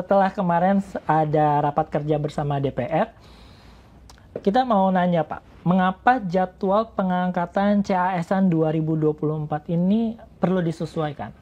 setelah kemarin ada rapat kerja bersama DPR, kita mau nanya Pak, mengapa jadwal pengangkatan CAS-an 2024 ini perlu disesuaikan?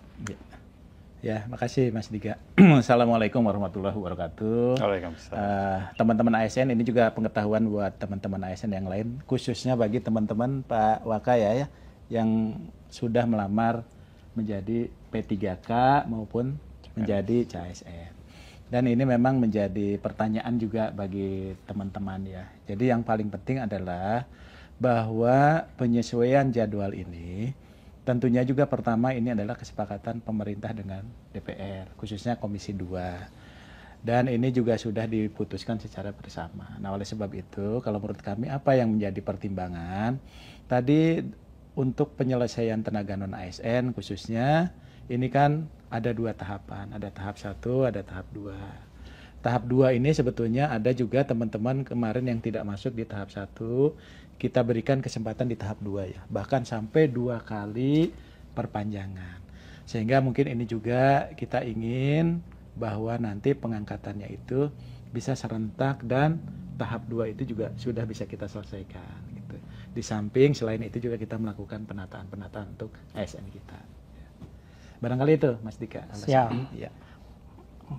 Ya, makasih Mas Dika. Assalamualaikum warahmatullahi wabarakatuh. Waalaikumsalam. Teman-teman ASN, ini juga pengetahuan buat teman-teman ASN yang lain, khususnya bagi teman-teman Pak Wakaya ya, yang sudah melamar menjadi P3K maupun menjadi CASN. Dan ini memang menjadi pertanyaan juga bagi teman-teman ya. Jadi yang paling penting adalah bahwa penyesuaian jadwal ini tentunya juga pertama ini adalah kesepakatan pemerintah dengan DPR, khususnya Komisi 2. Dan ini juga sudah diputuskan secara bersama. Nah, oleh sebab itu, kalau menurut kami apa yang menjadi pertimbangan? Tadi untuk penyelesaian tenaga non-ASN khususnya, ini kan ada 2 tahapan. Ada tahap 1, ada tahap 2. Tahap 2 ini sebetulnya ada juga teman-teman kemarin yang tidak masuk di tahap 1, kita berikan kesempatan di tahap 2 ya. Bahkan sampai 2 kali perpanjangan. Sehingga mungkin ini juga kita ingin bahwa nanti pengangkatannya itu bisa serentak dan tahap 2 itu juga sudah bisa kita selesaikan gitu. Di samping selain itu juga kita melakukan penataan-penataan untuk ASN kita. Barangkali itu Mas Dika. Siap. Ya.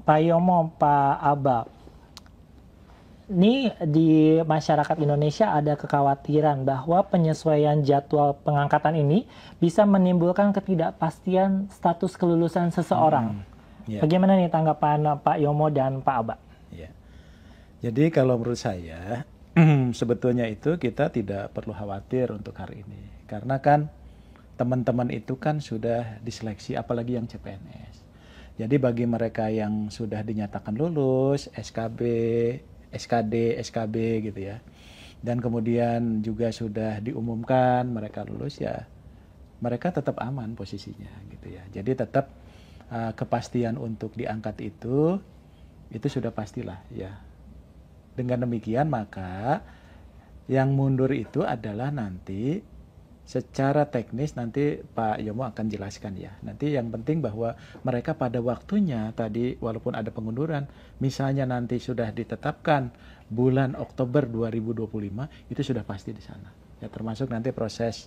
Pak Yomo, Pak Aba, ini di masyarakat Indonesia ada kekhawatiran bahwa penyesuaian jadwal pengangkatan ini bisa menimbulkan ketidakpastian status kelulusan seseorang. Bagaimana nih tanggapan Pak Yomo dan Pak Aba? Ya. Jadi kalau menurut saya sebetulnya itu kita tidak perlu khawatir untuk hari ini. Karena kan teman-teman itu kan sudah diseleksi, apalagi yang CPNS. Jadi bagi mereka yang sudah dinyatakan lulus, SKB, SKD, SKB gitu ya. Dan kemudian juga sudah diumumkan mereka lulus ya, mereka tetap aman posisinya gitu ya. Jadi tetap kepastian untuk diangkat itu sudah pastilah ya. Dengan demikian maka yang mundur itu adalah nanti secara teknis nanti Pak Yomo akan jelaskan ya. Nanti yang penting bahwa mereka pada waktunya tadi walaupun ada pengunduran, misalnya nanti sudah ditetapkan bulan Oktober 2025 itu sudah pasti di sana. Ya termasuk nanti proses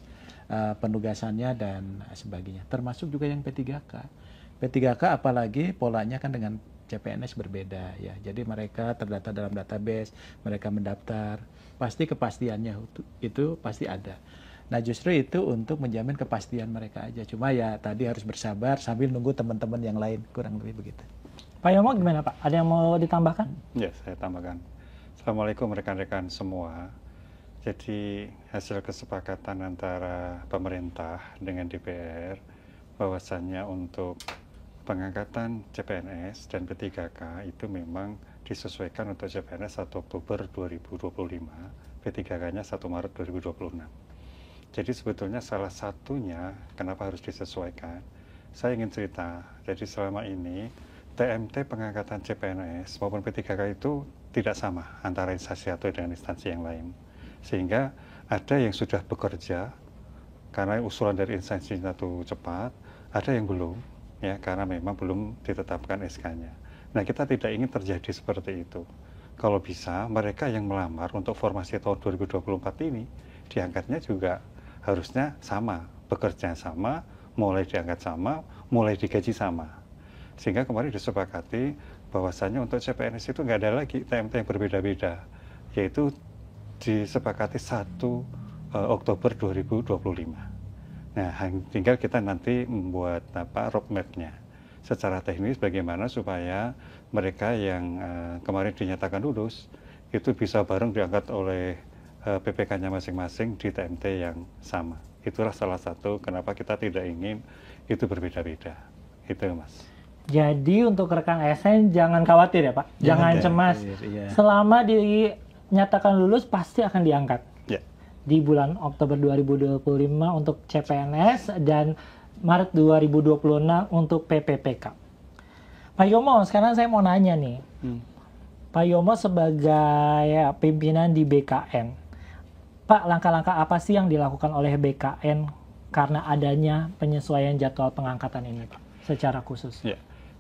penugasannya dan sebagainya. Termasuk juga yang P3K. P3K apalagi polanya kan dengan CPNS berbeda ya. Jadi mereka terdata dalam database, mereka mendaftar, pasti kepastiannya itu pasti ada. Nah justru itu untuk menjamin kepastian mereka aja. Cuma ya tadi harus bersabar sambil nunggu teman-teman yang lain, kurang lebih begitu. Pak Yomo gimana Pak? Ada yang mau ditambahkan? Ya, saya tambahkan. Assalamualaikum rekan-rekan semua. Jadi hasil kesepakatan antara pemerintah dengan DPR bahwasannya untuk pengangkatan CPNS dan P3K itu memang disesuaikan untuk CPNS 1 Oktober 2025, P3K-nya 1 Maret 2026. Jadi sebetulnya salah satunya kenapa harus disesuaikan, saya ingin cerita. Jadi selama ini TMT pengangkatan CPNS maupun P3K itu tidak sama antara instansi satu dengan instansi yang lain. Sehingga ada yang sudah bekerja karena usulan dari instansi satu cepat, ada yang belum ya karena memang belum ditetapkan SK-nya. Nah kita tidak ingin terjadi seperti itu. Kalau bisa mereka yang melamar untuk formasi tahun 2024 ini diangkatnya juga harusnya sama, bekerja sama, mulai diangkat sama, mulai digaji sama. Sehingga kemarin disepakati bahwasannya untuk CPNS itu nggak ada lagi TMT yang berbeda-beda, yaitu disepakati 1 Oktober 2025. Nah, tinggal kita nanti membuat roadmap-nya secara teknis bagaimana supaya mereka yang kemarin dinyatakan lulus itu bisa bareng diangkat oleh PPK-nya masing-masing di TMT yang sama. Itulah salah satu kenapa kita tidak ingin itu berbeda-beda. Itu Mas. Jadi untuk rekan ASN jangan khawatir ya Pak, jangan cemas. Iya. Selama dinyatakan lulus pasti akan diangkat. Ya. Di bulan Oktober 2025 untuk CPNS dan Maret 2026 untuk PPPK. Pak Yomo, sekarang saya mau nanya nih. Pak Yomo sebagai pimpinan di BKN, Pak, langkah-langkah apa sih yang dilakukan oleh BKN karena adanya penyesuaian jadwal pengangkatan ini, Pak, secara khusus? Ya.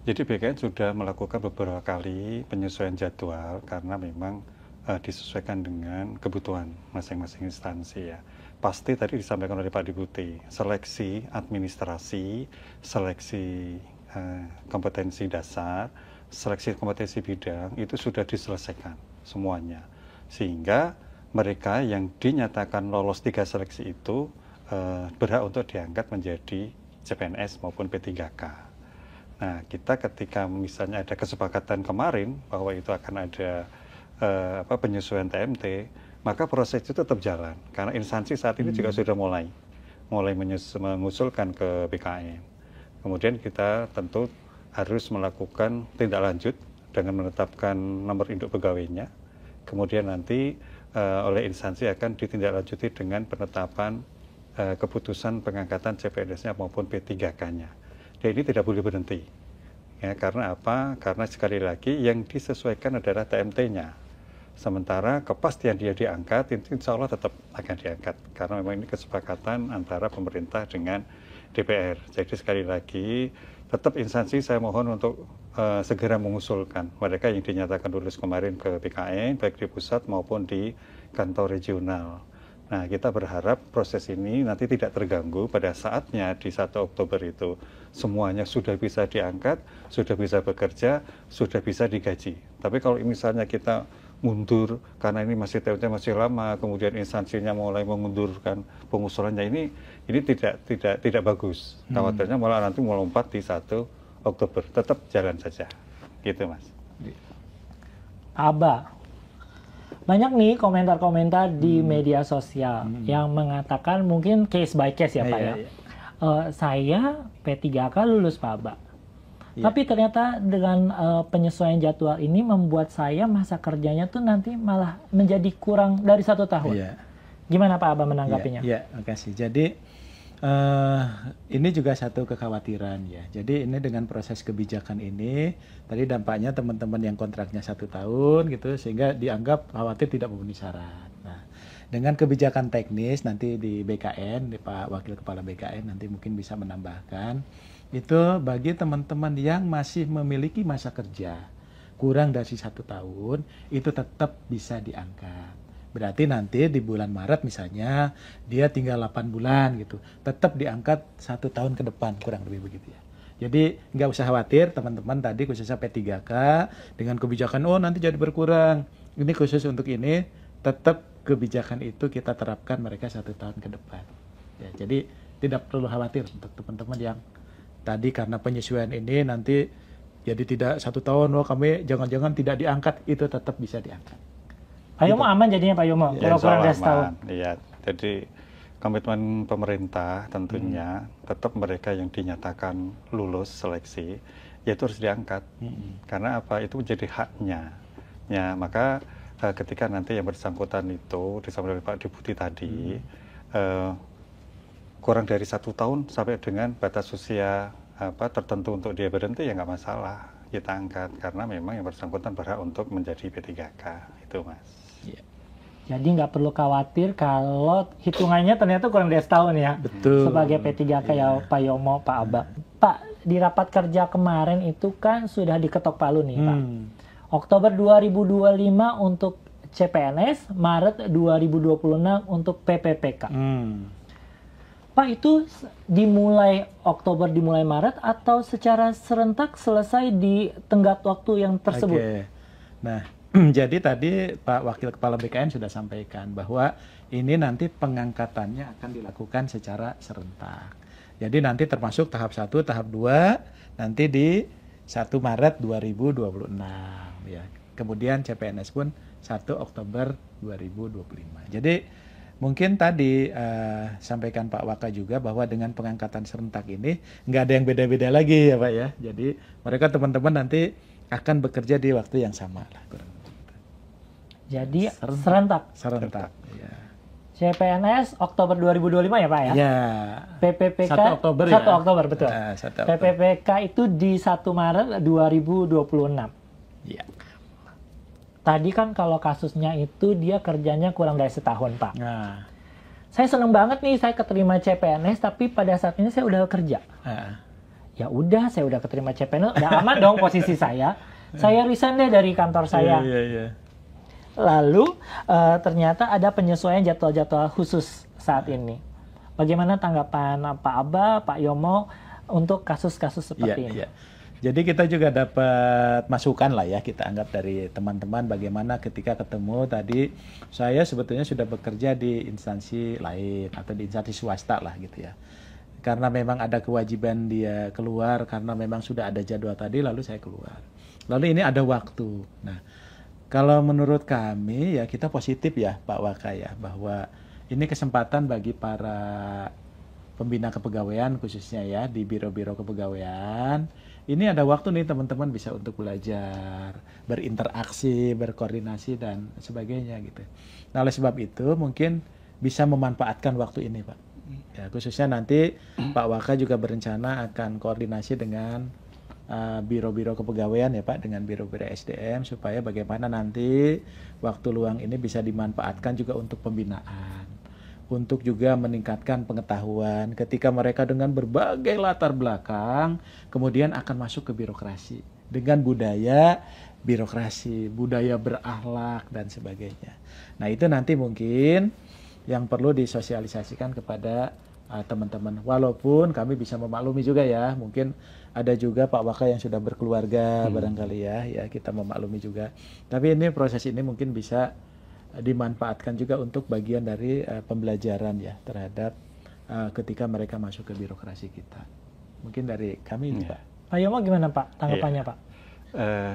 Jadi BKN sudah melakukan beberapa kali penyesuaian jadwal karena memang disesuaikan dengan kebutuhan masing-masing instansi ya. Pasti tadi disampaikan oleh Pak Deputi, seleksi administrasi, seleksi kompetensi dasar, seleksi kompetensi bidang itu sudah diselesaikan semuanya. Sehingga mereka yang dinyatakan lolos 3 seleksi itu berhak untuk diangkat menjadi CPNS maupun P3K. Nah, kita ketika misalnya ada kesepakatan kemarin bahwa itu akan ada penyesuaian TMT, maka proses itu tetap jalan. Karena instansi saat ini juga sudah mulai mengusulkan ke BKN. Kemudian kita tentu harus melakukan tindak lanjut dengan menetapkan nomor induk pegawainya. Kemudian nanti oleh instansi akan ditindaklanjuti dengan penetapan keputusan pengangkatan CPNS-nya maupun P3K-nya. Dan ini tidak boleh berhenti. Ya, karena apa? Karena sekali lagi yang disesuaikan adalah TMT-nya. Sementara kepastian dia diangkat, itu insya Allah tetap akan diangkat. Karena memang ini kesepakatan antara pemerintah dengan DPR. Jadi sekali lagi, tetap instansi saya mohon untuk segera mengusulkan mereka yang dinyatakan lulus kemarin ke BKN, baik di pusat maupun di kantor regional. Nah, kita berharap proses ini nanti tidak terganggu pada saatnya di 1 Oktober itu. Semuanya sudah bisa diangkat, sudah bisa bekerja, sudah bisa digaji. Tapi kalau misalnya kita mundur karena ini masih TMT masih lama, kemudian instansinya mulai mengundurkan pengusulannya, ini tidak bagus. Khawatirnya malah nanti melompat di 1 Oktober. Tetap jalan saja. Gitu, Mas. Aba, banyak nih komentar-komentar di media sosial yang mengatakan mungkin case by case ya Pak ya. Saya P3K lulus Pak Aba. Tapi ternyata dengan penyesuaian jadwal ini membuat saya masa kerjanya tuh nanti malah menjadi kurang dari 1 tahun. Gimana Pak Aba menanggapinya? Ya, makasih. Jadi ini juga satu kekhawatiran ya. Jadi ini dengan proses kebijakan ini, tadi dampaknya teman-teman yang kontraknya 1 tahun gitu, sehingga dianggap khawatir tidak memenuhi syarat. Nah, dengan kebijakan teknis nanti di BKN, di Pak Wakil Kepala BKN nanti mungkin bisa menambahkan, itu bagi teman-teman yang masih memiliki masa kerja kurang dari 1 tahun, itu tetap bisa diangkat. Berarti nanti di bulan Maret misalnya dia tinggal 8 bulan gitu, tetap diangkat 1 tahun ke depan, kurang lebih begitu ya. Jadi nggak usah khawatir teman-teman tadi khususnya P3K dengan kebijakan nanti jadi berkurang. Ini khusus untuk ini, tetap kebijakan itu kita terapkan mereka 1 tahun ke depan. Ya, jadi tidak perlu khawatir untuk teman-teman yang tadi karena penyesuaian ini nanti jadi tidak 1 tahun kami jangan-jangan tidak diangkat, itu tetap bisa diangkat. Pak Yomo aman jadinya Pak Yomo, kalau kurang dari setahun. Iya, jadi komitmen pemerintah tentunya tetap mereka yang dinyatakan lulus seleksi, yaitu harus diangkat. Karena apa? Itu menjadi haknya. Ya, maka ketika nanti yang bersangkutan itu disampaikan oleh Pak Deputi tadi, kurang dari 1 tahun sampai dengan batas usia tertentu untuk dia berhenti, ya nggak masalah, kita angkat. Karena memang yang bersangkutan berhak untuk menjadi P3K, itu Mas. Jadi nggak perlu khawatir kalau hitungannya ternyata kurang dari setahun ya. Betul. Sebagai P3K ya Pak Yomo, Pak Aba. Pak, di rapat kerja kemarin itu kan sudah diketok palu nih Pak. Oktober 2025 untuk CPNS, Maret 2026 untuk PPPK. Pak, itu dimulai Oktober, dimulai Maret atau secara serentak selesai di tenggat waktu yang tersebut? Nah, jadi tadi Pak Wakil Kepala BKN sudah sampaikan bahwa ini nanti pengangkatannya akan dilakukan secara serentak. Jadi nanti termasuk tahap 1, tahap 2 nanti di 1 Maret 2026 ya. Kemudian CPNS pun 1 Oktober 2025. Jadi mungkin tadi sampaikan Pak Waka juga bahwa dengan pengangkatan serentak ini nggak ada yang beda-beda lagi ya Pak ya. Jadi mereka teman-teman nanti akan bekerja di waktu yang sama lah kurang. Jadi serentak. Ya. CPNS Oktober 2025 ya Pak ya? Ya. PPPK 1 Oktober 1 ya. Oktober betul. 1 Oktober. PPPK itu di 1 Maret 2026. Iya. Tadi kan kalau kasusnya itu dia kerjanya kurang dari setahun Pak. Nah. Saya seneng banget nih saya keterima CPNS tapi pada saat ini saya udah kerja. Ya udah, saya udah keterima CPNS, udah aman dong posisi saya. Saya resign deh dari kantor saya. Lalu ternyata ada penyesuaian jadwal-jadwal khusus saat ini. Bagaimana tanggapan Pak Aba, Pak Yomo untuk kasus-kasus seperti ini? Jadi kita juga dapat masukan lah ya, kita anggap dari teman-teman bagaimana ketika ketemu tadi, saya sebetulnya sudah bekerja di instansi lain atau di instansi swasta lah gitu ya. Karena memang ada kewajiban dia keluar, karena memang sudah ada jadwal tadi, lalu saya keluar. Lalu ini ada waktu. Nah, kalau menurut kami ya kita positif ya Pak Waka ya, bahwa ini kesempatan bagi para pembina kepegawaian khususnya ya di biro-biro kepegawaian. Ini ada waktu nih teman-teman bisa untuk belajar, berinteraksi, berkoordinasi dan sebagainya gitu. Nah, oleh sebab itu mungkin bisa memanfaatkan waktu ini Pak. Ya, khususnya nanti Pak Waka juga berencana akan koordinasi dengan biro-biro kepegawaian ya Pak, dengan biro-biro SDM supaya bagaimana nanti waktu luang ini bisa dimanfaatkan juga untuk pembinaan, untuk juga meningkatkan pengetahuan ketika mereka dengan berbagai latar belakang kemudian akan masuk ke birokrasi dengan budaya birokrasi, budaya berakhlak dan sebagainya. Nah, itu nanti mungkin yang perlu disosialisasikan kepada teman-teman. Walaupun kami bisa memaklumi juga ya, mungkin ada juga Pak Waka yang sudah berkeluarga barangkali ya kita memaklumi juga. Tapi ini proses ini mungkin bisa dimanfaatkan juga untuk bagian dari pembelajaran ya terhadap ketika mereka masuk ke birokrasi kita. Mungkin dari kami ini Pak. Pak Yomo gimana Pak tanggapannya Pak?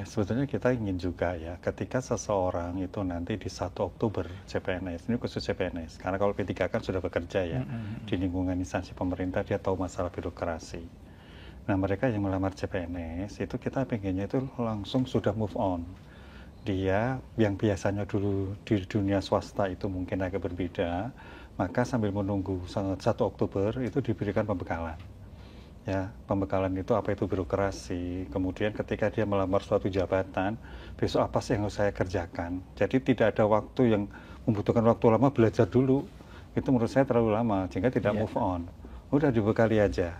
Sebetulnya kita ingin juga ya ketika seseorang itu nanti di 1 Oktober CPNS, ini khusus CPNS, karena kalau P3K kan sudah bekerja ya di lingkungan instansi pemerintah, dia tahu masalah birokrasi. Nah, mereka yang melamar CPNS itu kita pengennya itu langsung sudah move on. Dia yang biasanya dulu di dunia swasta itu mungkin agak berbeda, maka sambil menunggu 1 Oktober itu diberikan pembekalan. Ya, pembekalan itu apa itu birokrasi, kemudian ketika dia melamar suatu jabatan, besok apa sih yang harus saya kerjakan. Jadi tidak ada waktu yang membutuhkan waktu lama belajar dulu, itu menurut saya terlalu lama, sehingga tidak move on. Udah dibekali aja.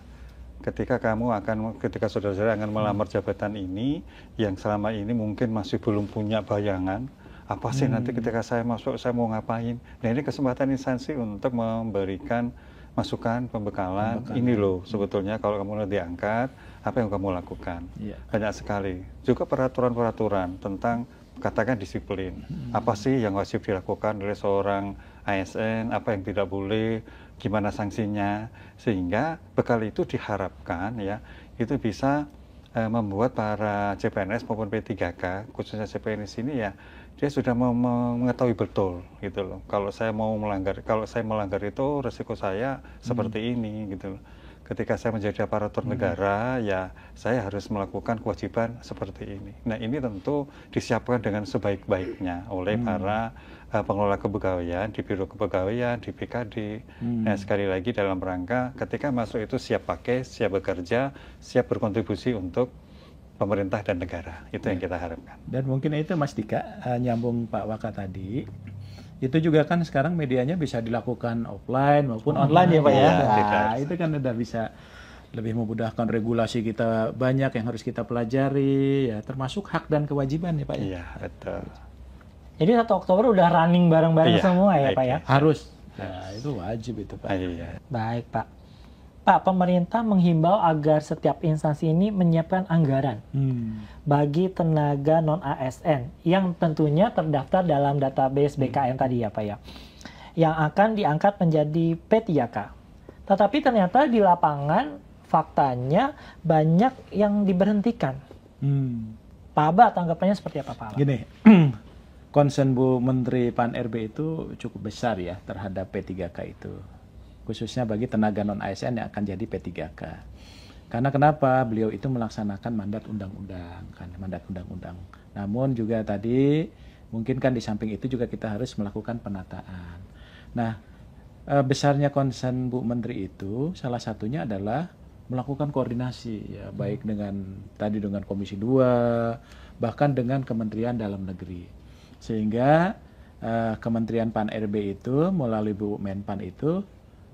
Ketika saudara-saudara akan melamar jabatan ini, yang selama ini mungkin masih belum punya bayangan, apa sih nanti ketika saya masuk, saya mau ngapain. Nah, ini kesempatan instansi untuk memberikan masukan, pembekalan, ini loh sebetulnya kalau kamu udah diangkat, apa yang kamu lakukan. Banyak sekali. Juga peraturan-peraturan tentang katakan disiplin. Apa sih yang wajib dilakukan oleh seorang ASN, apa yang tidak boleh, gimana sanksinya, sehingga bekal itu diharapkan ya, itu bisa membuat para CPNS maupun P3K, khususnya CPNS ini ya, dia sudah mengetahui betul gitu loh. Kalau saya melanggar itu resiko saya seperti ini gitu loh. Ketika saya menjadi aparatur negara ya saya harus melakukan kewajiban seperti ini. Nah, ini tentu disiapkan dengan sebaik-baiknya oleh para pengelola kepegawaian di biro kepegawaian, di BKD. Nah, sekali lagi dalam rangka ketika masuk itu siap pakai, siap bekerja, siap berkontribusi untuk pemerintah dan negara. Itu yang kita harapkan. Dan mungkin itu Mas Dika, nyambung Pak Waka tadi, itu juga kan sekarang medianya bisa dilakukan offline maupun online ya Pak ya. Nah, itu kan udah bisa lebih memudahkan, regulasi kita banyak yang harus kita pelajari ya, termasuk hak dan kewajiban ya Pak ya. Iya, betul. Jadi 1 Oktober udah running bareng-bareng semua ya Pak ya? Harus. Nah, itu wajib itu Pak. Iya. Baik Pak. Pak, pemerintah menghimbau agar setiap instansi ini menyiapkan anggaran bagi tenaga non-ASN yang tentunya terdaftar dalam database BKN tadi ya Pak ya, yang akan diangkat menjadi P3K. Tetapi ternyata di lapangan faktanya banyak yang diberhentikan. Pak Aba, tanggapannya seperti apa Pak Aba? Gini, concern Bu Menteri Pan-RB itu cukup besar ya terhadap P3K itu. Khususnya bagi tenaga non-ASN yang akan jadi P3K. Karena kenapa? Beliau itu melaksanakan mandat undang-undang, kan, mandat undang-undang. Namun juga tadi mungkin kan di samping itu juga kita harus melakukan penataan. Nah, besarnya concern Bu Menteri itu salah satunya adalah melakukan koordinasi ya, baik dengan Komisi 2, bahkan dengan Kementerian Dalam Negeri. Sehingga Kementerian Pan-RB itu melalui Bu Menpan itu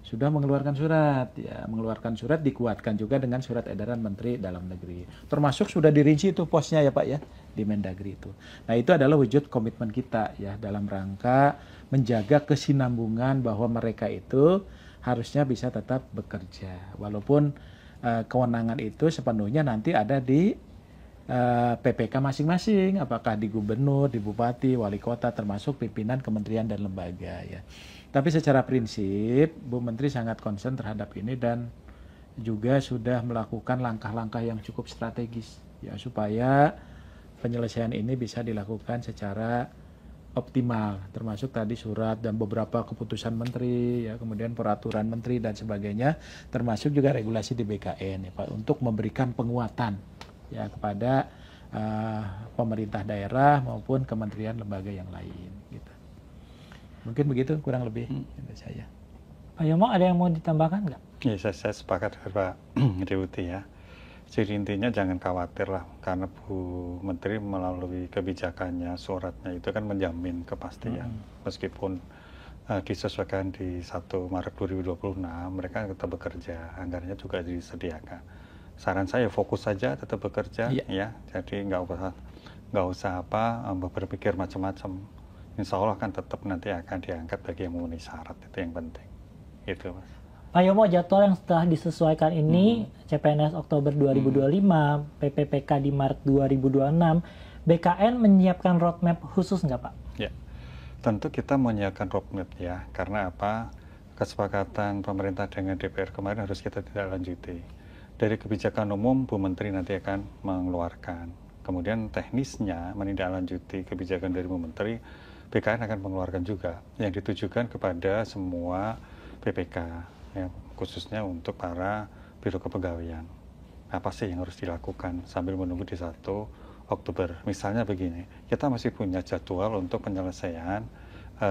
sudah mengeluarkan surat, ya mengeluarkan surat dikuatkan juga dengan surat edaran Menteri Dalam Negeri. Termasuk sudah dirinci itu posnya ya Pak ya di Mendagri itu. Nah itu adalah wujud komitmen kita ya dalam rangka menjaga kesinambungan bahwa mereka itu harusnya bisa tetap bekerja walaupun kewenangan itu sepenuhnya nanti ada di PPK masing-masing, apakah di gubernur, di bupati, wali kota, termasuk pimpinan kementerian dan lembaga ya. Tapi secara prinsip, Bu Menteri sangat concern terhadap ini dan juga sudah melakukan langkah-langkah yang cukup strategis ya supaya penyelesaian ini bisa dilakukan secara optimal, termasuk tadi surat dan beberapa keputusan menteri ya, kemudian peraturan menteri dan sebagainya, termasuk juga regulasi di BKN ya Pak untuk memberikan penguatan ya kepada pemerintah daerah maupun kementerian lembaga yang lain gitu. Mungkin begitu kurang lebih dari saya. Pak Yomo ada yang mau ditambahkan nggak? Ya, saya sepakat dengan Pak Deputi ya. Jadi intinya jangan khawatir lah, karena Bu Menteri melalui kebijakannya, suratnya itu kan menjamin kepastian. Meskipun disesuaikan di 1 Maret 2026, mereka tetap bekerja, anggarannya juga disediakan. Saran saya fokus saja, tetap bekerja ya. Jadi nggak usah berpikir macam-macam. Insya Allah kan tetap nanti akan diangkat bagi yang memenuhi syarat, itu yang penting. Gitu Mas. Pak Yomo, jadwal yang setelah disesuaikan ini, CPNS Oktober 2025, PPPK di Maret 2026, BKN menyiapkan roadmap khusus nggak Pak? Ya, tentu kita menyiapkan roadmap ya, karena apa? Kesepakatan pemerintah dengan DPR kemarin harus kita tidak lanjuti. Dari kebijakan umum, Bu Menteri nanti akan mengeluarkan. Kemudian teknisnya menindaklanjuti kebijakan dari Bu Menteri, BKN akan mengeluarkan juga yang ditujukan kepada semua PPK, ya, khususnya untuk para biro kepegawaian. Apa sih yang harus dilakukan sambil menunggu di 1 Oktober? Misalnya begini, kita masih punya jadwal untuk penyelesaian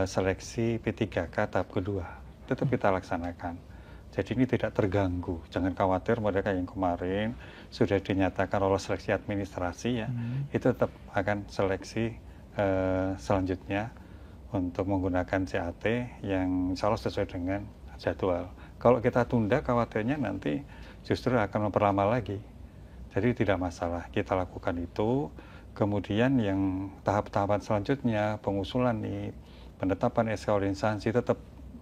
seleksi P3K tahap kedua, tetap kita laksanakan. Jadi ini tidak terganggu, jangan khawatir mereka yang kemarin sudah dinyatakan lolos seleksi administrasi ya, itu tetap akan seleksi selanjutnya untuk menggunakan CAT yang insya Allah sesuai dengan jadwal. Kalau kita tunda khawatirnya nanti justru akan memperlama lagi. Jadi tidak masalah, kita lakukan itu. Kemudian yang tahap-tahapan selanjutnya, pengusulan nih, penetapan SK instansi tetap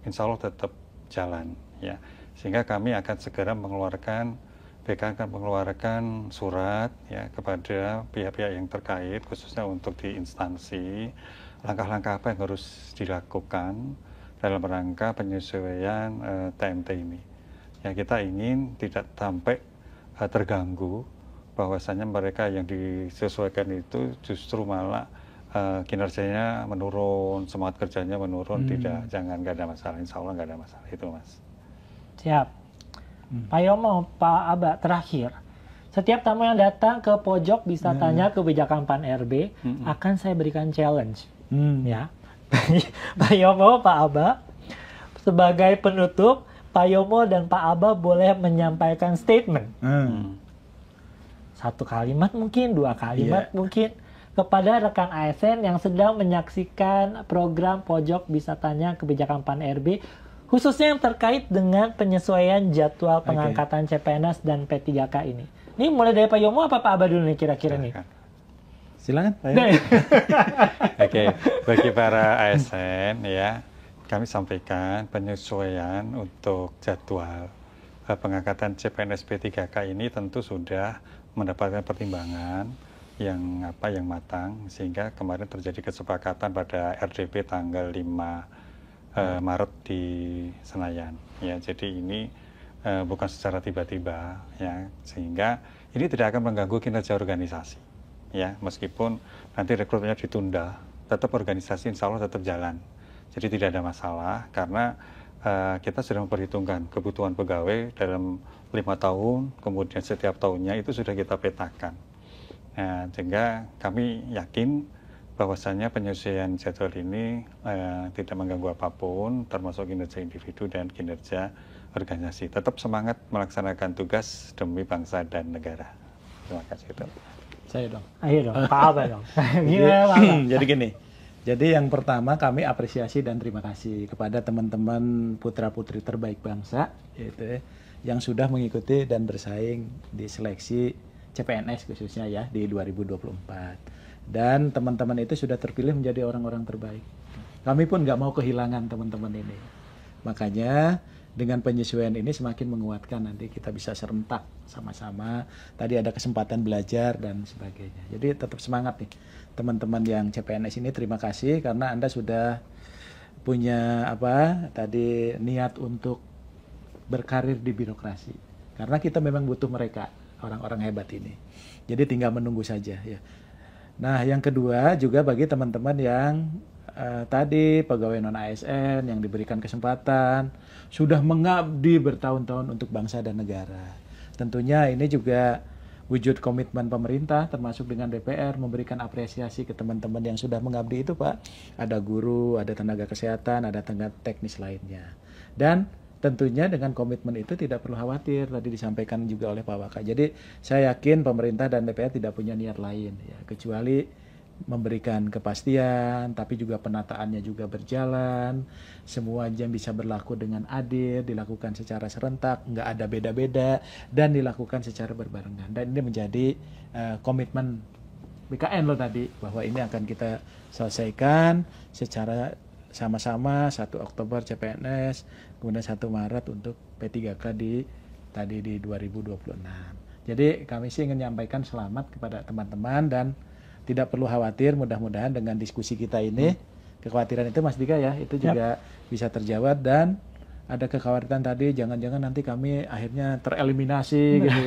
insya Allah tetap jalan ya. Sehingga kami akan segera mengeluarkan, BKN akan mengeluarkan surat ya kepada pihak-pihak yang terkait, khususnya untuk di instansi, langkah-langkah apa yang harus dilakukan dalam rangka penyesuaian TMT ini. Ya, kita ingin tidak sampai terganggu bahwasanya mereka yang disesuaikan itu justru malah kinerjanya menurun, semangat kerjanya menurun. Tidak, jangan, nggak ada masalah, insya Allah nggak ada masalah itu Mas. Siap. Pak Yomo, Pak Aba, terakhir. Setiap tamu yang datang ke pojok bisa tanya kebijakan PAN RB, akan saya berikan challenge. Ya. Pak Yomo, Pak Aba, sebagai penutup, Pak Yomo dan Pak Aba boleh menyampaikan statement. 1 kalimat mungkin, 2 kalimat mungkin, kepada rekan ASN yang sedang menyaksikan program Pojok Bisa Tanya Kebijakan PAN RB, khususnya yang terkait dengan penyesuaian jadwal pengangkatan CPNS dan P3K ini. Ini mulai dari Pak Yomo apa Pak Aba dulu nih kira-kira nih? Silakan Pak Yomo. Oke, bagi para ASN ya, kami sampaikan penyesuaian untuk jadwal pengangkatan CPNS P3K ini tentu sudah mendapatkan pertimbangan yang matang, sehingga kemarin terjadi kesepakatan pada RDP tanggal 5 Maret di Senayan ya. Jadi ini bukan secara tiba-tiba ya, sehingga ini tidak akan mengganggu kinerja organisasi ya, meskipun nanti rekrutmennya ditunda, tetap organisasi insya Allah tetap jalan. Jadi tidak ada masalah karena kita sudah memperhitungkan kebutuhan pegawai dalam 5 tahun, kemudian setiap tahunnya itu sudah kita petakan. Nah, sehingga kami yakin bahwasanya penyesuaian jadwal ini tidak mengganggu apapun, termasuk kinerja individu dan kinerja organisasi. Tetap semangat melaksanakan tugas demi bangsa dan negara. Terima kasih. Saya dong. Ayo dong, Pak Aba dong. Gimana Pak Aba? Jadi gini, Jadi yang pertama kami apresiasi dan terima kasih kepada teman-teman putra-putri terbaik bangsa gitu, yang sudah mengikuti dan bersaing di seleksi CPNS khususnya ya di 2024. Dan teman-teman itu sudah terpilih menjadi orang-orang terbaik. Kami pun nggak mau kehilangan teman-teman ini. Makanya dengan penyesuaian ini semakin menguatkan, nanti kita bisa serentak sama-sama. Tadi ada kesempatan belajar dan sebagainya. Jadi tetap semangat nih teman-teman yang CPNS ini, terima kasih karena Anda sudah punya niat untuk berkarir di birokrasi. Karena kita memang butuh mereka, orang-orang hebat ini. Jadi tinggal menunggu saja ya. Nah, yang kedua juga bagi teman-teman yang tadi pegawai non ASN yang diberikan kesempatan sudah mengabdi bertahun-tahun untuk bangsa dan negara. Tentunya ini juga wujud komitmen pemerintah termasuk dengan DPR memberikan apresiasi ke teman-teman yang sudah mengabdi itu, Pak. Ada guru, ada tenaga kesehatan, ada tenaga teknis lainnya. Dan tentunya dengan komitmen itu tidak perlu khawatir, tadi disampaikan juga oleh Pak Waka. Jadi saya yakin pemerintah dan DPR tidak punya niat lain ya, kecuali memberikan kepastian, tapi juga penataannya juga berjalan, semua jam bisa berlaku dengan adil, dilakukan secara serentak, nggak ada beda-beda, dan dilakukan secara berbarengan. Dan ini menjadi komitmen BKN loh tadi, bahwa ini akan kita selesaikan secara sama-sama 1 Oktober CPNS, kemudian 1 Maret untuk P3K di 2026. Jadi kami sih ingin menyampaikan selamat kepada teman-teman dan tidak perlu khawatir, mudah-mudahan dengan diskusi kita ini, kekhawatiran itu Mas Dika ya, itu juga bisa terjawab. Dan ada kekhawatiran tadi, jangan-jangan nanti kami akhirnya tereliminasi gitu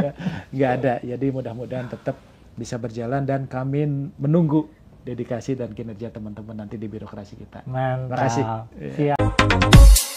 ya. Nggak ada, jadi mudah-mudahan tetap bisa berjalan dan kami menunggu dedikasi dan kinerja teman-teman nanti di birokrasi kita. Mantap. Terima kasih. Siap.